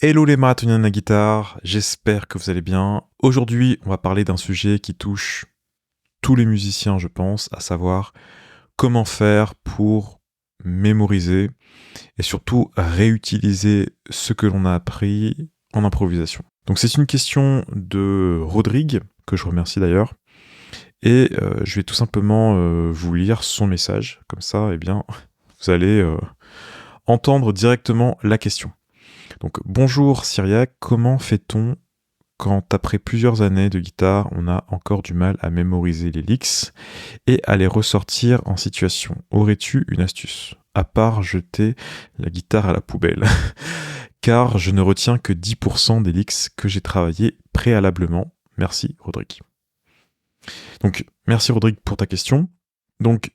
Hello les marathoniens de la guitare, j'espère que vous allez bien. Aujourd'hui, on va parler d'un sujet qui touche tous les musiciens, je pense, à savoir comment faire pour mémoriser et surtout réutiliser ce que l'on a appris en improvisation. Donc c'est une question de Rodrigue, que je remercie d'ailleurs, et je vais tout simplement vous lire son message, comme ça, eh bien, vous allez entendre directement la question. Donc, bonjour Cyriac, comment fait-on quand après plusieurs années de guitare, on a encore du mal à mémoriser les licks et à les ressortir en situation? Aurais-tu une astuce? À part jeter la guitare à la poubelle. Car je ne retiens que 10% des licks que j'ai travaillés préalablement. Merci Rodrigue. Donc, merci Rodrigue pour ta question. Donc,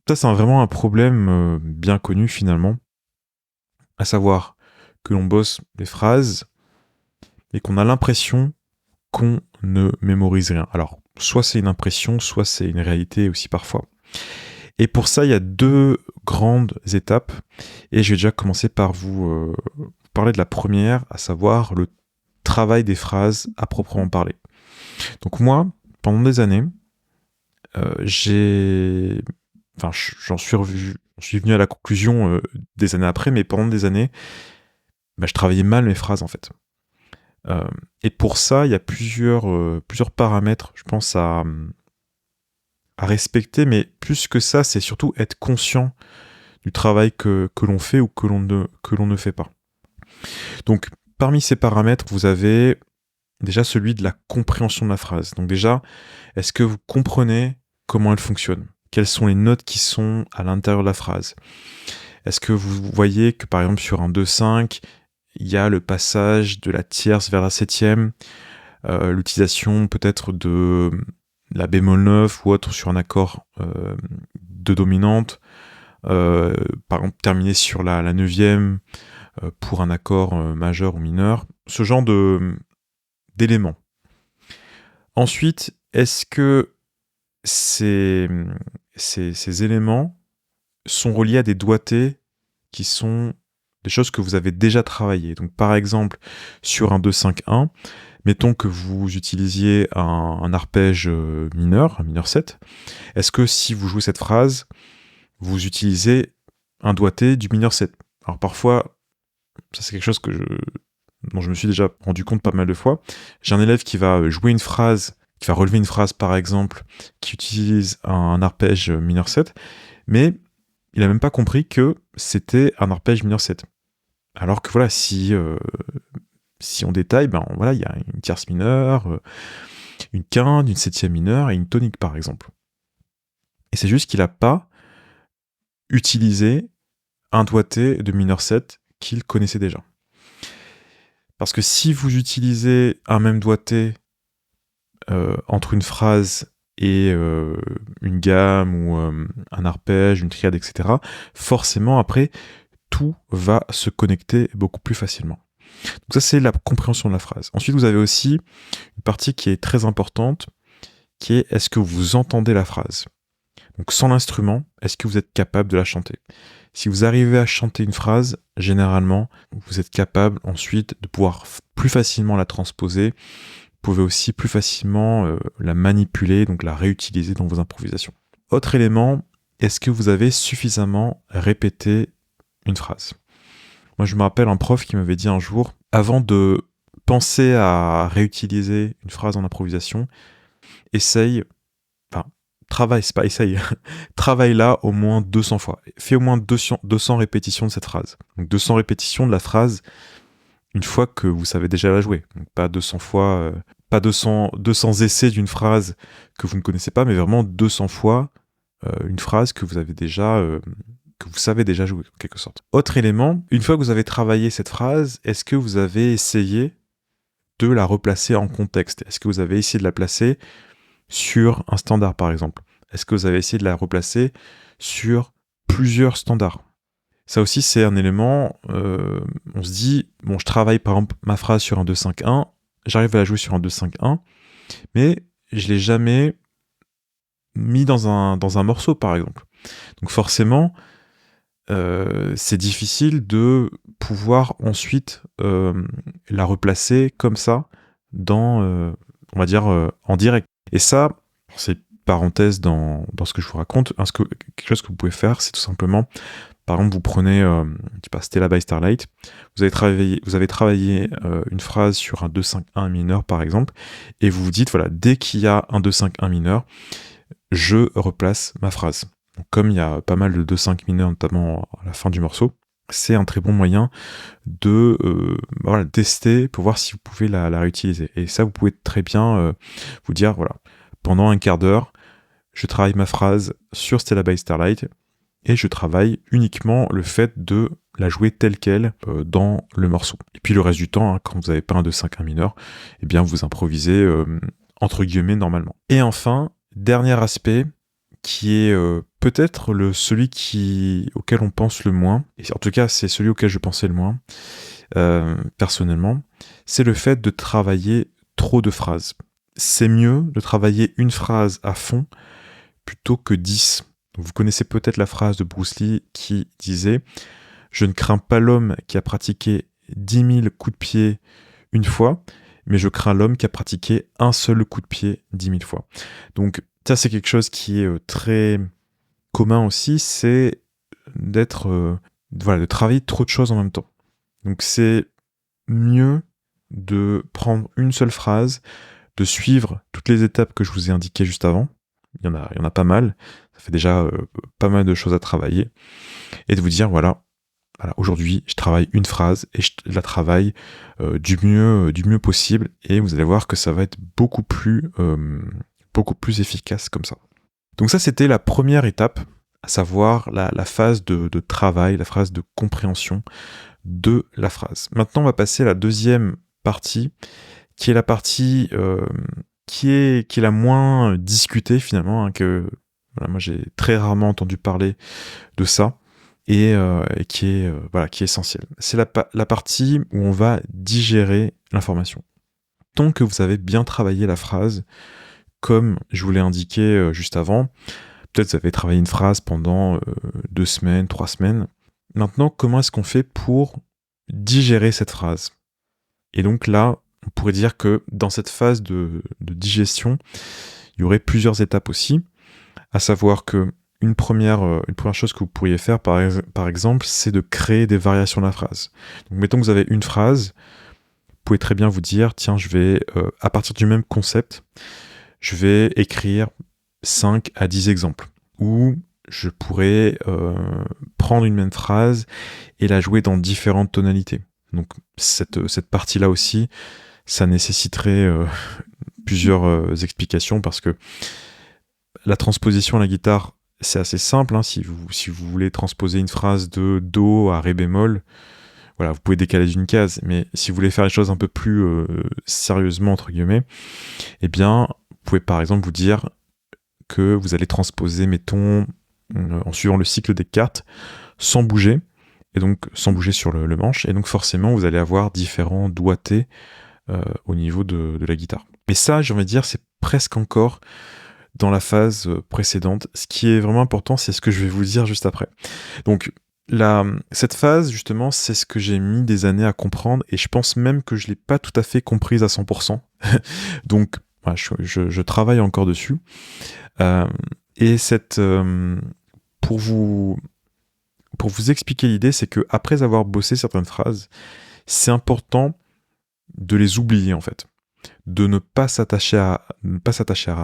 ça c'est vraiment un problème bien connu finalement, à savoir que l'on bosse des phrases et qu'on a l'impression qu'on ne mémorise rien. Alors, soit c'est une impression, soit c'est une réalité aussi parfois. Et pour ça, il y a deux grandes étapes, et je vais déjà commencer par vous parler de la première, à savoir le travail des phrases à proprement parler. Donc moi, pendant des années, j'en suis venu à la conclusion des années après, mais pendant des années, je travaillais mal mes phrases en fait. Et pour ça, il y a plusieurs paramètres, je pense, à respecter, mais plus que ça, c'est surtout être conscient du travail que l'on fait ou que l'on ne fait pas. Donc, parmi ces paramètres, vous avez déjà celui de la compréhension de la phrase. Donc déjà, est-ce que vous comprenez comment elle fonctionne? Quelles sont les notes qui sont à l'intérieur de la phrase? Est-ce que vous voyez que, par exemple, sur un 2-5, il y a le passage de la tierce vers la septième, l'utilisation peut-être de la bémol 9 ou autre sur un accord de dominante, par exemple terminer sur la neuvième pour un accord majeur ou mineur, ce genre d'éléments. Ensuite, est-ce que ces éléments sont reliés à des doigtés qui sont des choses que vous avez déjà travaillées? Donc par exemple, sur un 2-5-1, mettons que vous utilisiez un arpège mineur, un mineur 7, est-ce que si vous jouez cette phrase, vous utilisez un doigté du mineur 7? Alors parfois, ça c'est quelque chose dont je me suis déjà rendu compte pas mal de fois. J'ai un élève qui va jouer une phrase, qui va relever une phrase par exemple, qui utilise un arpège mineur 7, mais il n'a même pas compris que c'était un arpège mineur 7. Alors que voilà, si on détaille, voilà, il y a une tierce mineure, une quinte, une septième mineure et une tonique par exemple. Et c'est juste qu'il n'a pas utilisé un doigté de mineur 7 qu'il connaissait déjà. Parce que si vous utilisez un même doigté entre une phrase et une gamme ou un arpège, une triade, etc., forcément après, tout va se connecter beaucoup plus facilement. Donc ça, c'est la compréhension de la phrase. Ensuite, vous avez aussi une partie qui est très importante, qui est est-ce que vous entendez la phrase? Donc sans l'instrument, est-ce que vous êtes capable de la chanter? Si vous arrivez à chanter une phrase, généralement, vous êtes capable ensuite de pouvoir plus facilement la transposer. Vous pouvez aussi plus facilement la manipuler, donc la réutiliser dans vos improvisations. Autre élément, est-ce que vous avez suffisamment répété une phrase? Moi, je me rappelle un prof qui m'avait dit un jour, avant de penser à réutiliser une phrase en improvisation, travaille là au moins 200 fois. Fais au moins 200 répétitions de cette phrase. Donc 200 répétitions de la phrase une fois que vous savez déjà la jouer. Donc pas 200 fois, pas 200 essais d'une phrase que vous ne connaissez pas, mais vraiment 200 fois une phrase que vous avez déjà... que vous savez déjà jouer, en quelque sorte. Autre élément, une fois que vous avez travaillé cette phrase, est-ce que vous avez essayé de la replacer en contexte? Est-ce que vous avez essayé de la placer sur un standard, par exemple? Est-ce que vous avez essayé de la replacer sur plusieurs standards? Ça aussi, c'est un élément, on se dit, bon, je travaille par exemple ma phrase sur un 2-5-1, j'arrive à la jouer sur un 2-5-1, mais je l'ai jamais mis dans un morceau, par exemple. Donc forcément, c'est difficile de pouvoir ensuite la replacer comme ça dans, on va dire, en direct. Et ça, c'est parenthèse dans ce que je vous raconte, quelque chose que vous pouvez faire, c'est tout simplement, par exemple, vous prenez, je sais pas, Stella by Starlight, vous avez travaillé une phrase sur un 2-5-1 mineur, par exemple, et vous vous dites, voilà, dès qu'il y a un 2-5-1 mineur, je replace ma phrase. Donc, comme il y a pas mal de 2-5 mineurs, notamment à la fin du morceau, c'est un très bon moyen de voilà, tester pour voir si vous pouvez la réutiliser. Et ça, vous pouvez très bien vous dire, voilà, pendant un quart d'heure, je travaille ma phrase sur Stella by Starlight et je travaille uniquement le fait de la jouer telle qu'elle dans le morceau. Et puis le reste du temps, hein, quand vous n'avez pas un 2-5-1 mineur, eh bien vous improvisez entre guillemets normalement. Et enfin, dernier aspect qui est peut-être celui auquel on pense le moins, et en tout cas c'est celui auquel je pensais le moins, personnellement, c'est le fait de travailler trop de phrases. C'est mieux de travailler une phrase à fond plutôt que 10. Vous connaissez peut-être la phrase de Bruce Lee qui disait « Je ne crains pas l'homme qui a pratiqué 10 000 coups de pied une fois, mais je crains l'homme qui a pratiqué un seul coup de pied 10 000 fois. » Donc ça, c'est quelque chose qui est très commun aussi, c'est de travailler trop de choses en même temps. Donc c'est mieux de prendre une seule phrase, de suivre toutes les étapes que je vous ai indiquées juste avant. Il y en a pas mal. Ça fait déjà pas mal de choses à travailler. Et de vous dire, voilà, aujourd'hui, je travaille une phrase et je la travaille du mieux possible. Et vous allez voir que ça va être beaucoup plus efficace comme ça. Donc ça, c'était la première étape, à savoir la phase de travail, la phase de compréhension de la phrase. Maintenant, on va passer à la deuxième partie, qui est la partie qui est la moins discutée finalement, hein, voilà, moi j'ai très rarement entendu parler de ça, et qui est essentielle. C'est la partie où on va digérer l'information. Tant que vous avez bien travaillé la phrase, comme je vous l'ai indiqué juste avant, peut-être vous avez travaillé une phrase pendant 2 semaines, 3 semaines. Maintenant, comment est-ce qu'on fait pour digérer cette phrase? Et donc là, on pourrait dire que dans cette phase de digestion, il y aurait plusieurs étapes aussi, à savoir que une première chose que vous pourriez faire, par exemple, c'est de créer des variations de la phrase. Donc mettons que vous avez une phrase, vous pouvez très bien vous dire, tiens, je vais, à partir du même concept, je vais écrire 5 à 10 exemples, ou je pourrais prendre une même phrase et la jouer dans différentes tonalités. Donc cette partie-là aussi, ça nécessiterait plusieurs explications, parce que la transposition à la guitare, c'est assez simple, hein. Si vous voulez transposer une phrase de Do à Ré bémol, voilà, vous pouvez décaler d'une case, mais si vous voulez faire les choses un peu plus sérieusement, entre guillemets, eh bien, vous pouvez par exemple vous dire que vous allez transposer, mettons, en suivant le cycle des cartes, sans bouger, et donc sans bouger sur le manche, et donc forcément, vous allez avoir différents doigtés au niveau de la guitare. Mais ça, j'ai envie de dire, c'est presque encore dans la phase précédente. Ce qui est vraiment important, c'est ce que je vais vous dire juste après. Donc, cette phase, justement, c'est ce que j'ai mis des années à comprendre, et je pense même que je ne l'ai pas tout à fait comprise à 100%. Donc, voilà, je travaille encore dessus. Et pour vous expliquer l'idée, c'est que après avoir bossé certaines phrases, c'est important de les oublier, en fait. De ne pas s'attacher à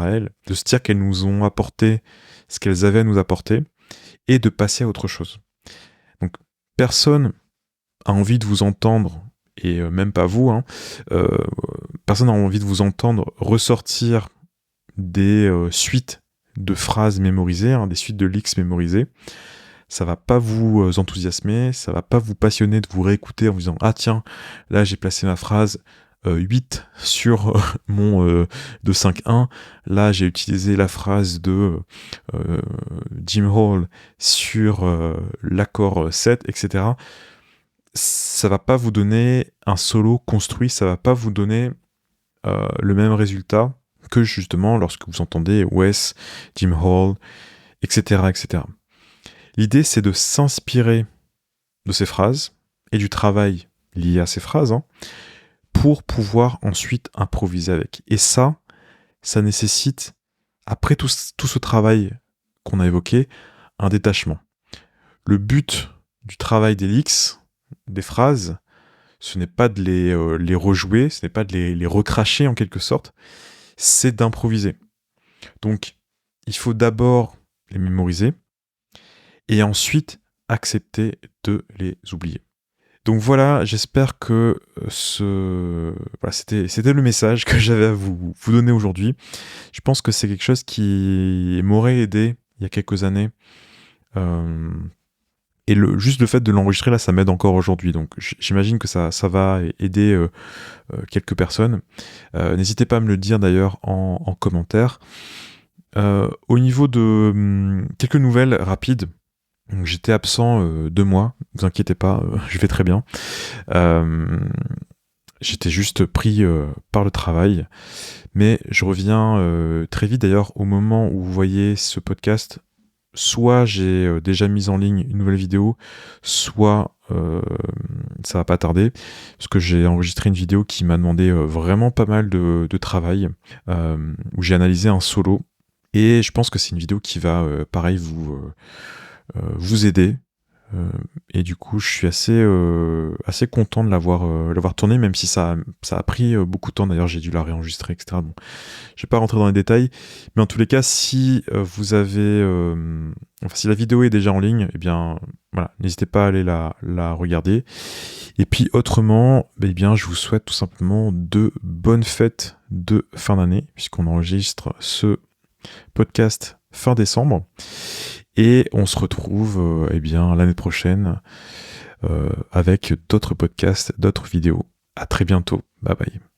elles, de se dire qu'elles nous ont apporté ce qu'elles avaient à nous apporter, et de passer à autre chose. Donc, personne a envie de vous entendre, et même pas vous, hein, personne n'a envie de vous entendre ressortir des suites de phrases mémorisées, hein, des suites de licks mémorisées. Ça va pas vous enthousiasmer, ça va pas vous passionner de vous réécouter en vous disant « Ah tiens, là j'ai placé ma phrase 8 sur mon 2-5-1, là j'ai utilisé la phrase de Jim Hall sur l'accord 7, etc. » Ça va pas vous donner un solo construit, ça va pas vous donner le même résultat que justement lorsque vous entendez Wes, Jim Hall, etc., etc. L'idée, c'est de s'inspirer de ces phrases et du travail lié à ces phrases pour pouvoir ensuite improviser avec. Et ça nécessite, après tout ce travail qu'on a évoqué, un détachement. Le but du travail d'Elix, des phrases, ce n'est pas de les rejouer, ce n'est pas de les recracher en quelque sorte, c'est d'improviser. Donc, il faut d'abord les mémoriser et ensuite accepter de les oublier. Donc voilà, j'espère que c'était le message que j'avais à vous donner aujourd'hui. Je pense que c'est quelque chose qui m'aurait aidé il y a quelques années. Et juste le fait de l'enregistrer là, ça m'aide encore aujourd'hui. Donc j'imagine que ça va aider quelques personnes. N'hésitez pas à me le dire d'ailleurs en commentaire. Au niveau de quelques nouvelles rapides, donc, j'étais absent 2 mois, ne vous inquiétez pas, je vais très bien. J'étais juste pris par le travail, mais je reviens très vite. D'ailleurs, au moment où vous voyez ce podcast, soit j'ai déjà mis en ligne une nouvelle vidéo, soit ça va pas tarder, parce que j'ai enregistré une vidéo qui m'a demandé vraiment pas mal de travail, où j'ai analysé un solo, et je pense que c'est une vidéo qui va, pareil, vous aider. Et du coup, je suis assez content de l'avoir tourné, même si ça a pris beaucoup de temps. D'ailleurs, j'ai dû la réenregistrer, etc. Bon, je vais pas rentrer dans les détails, mais en tous les cas, si vous avez, si la vidéo est déjà en ligne, eh bien, voilà, n'hésitez pas à aller la regarder. Et puis autrement, eh bien, je vous souhaite tout simplement de bonnes fêtes de fin d'année, puisqu'on enregistre ce podcast fin décembre. Et on se retrouve l'année prochaine avec d'autres podcasts, d'autres vidéos. À très bientôt. Bye bye.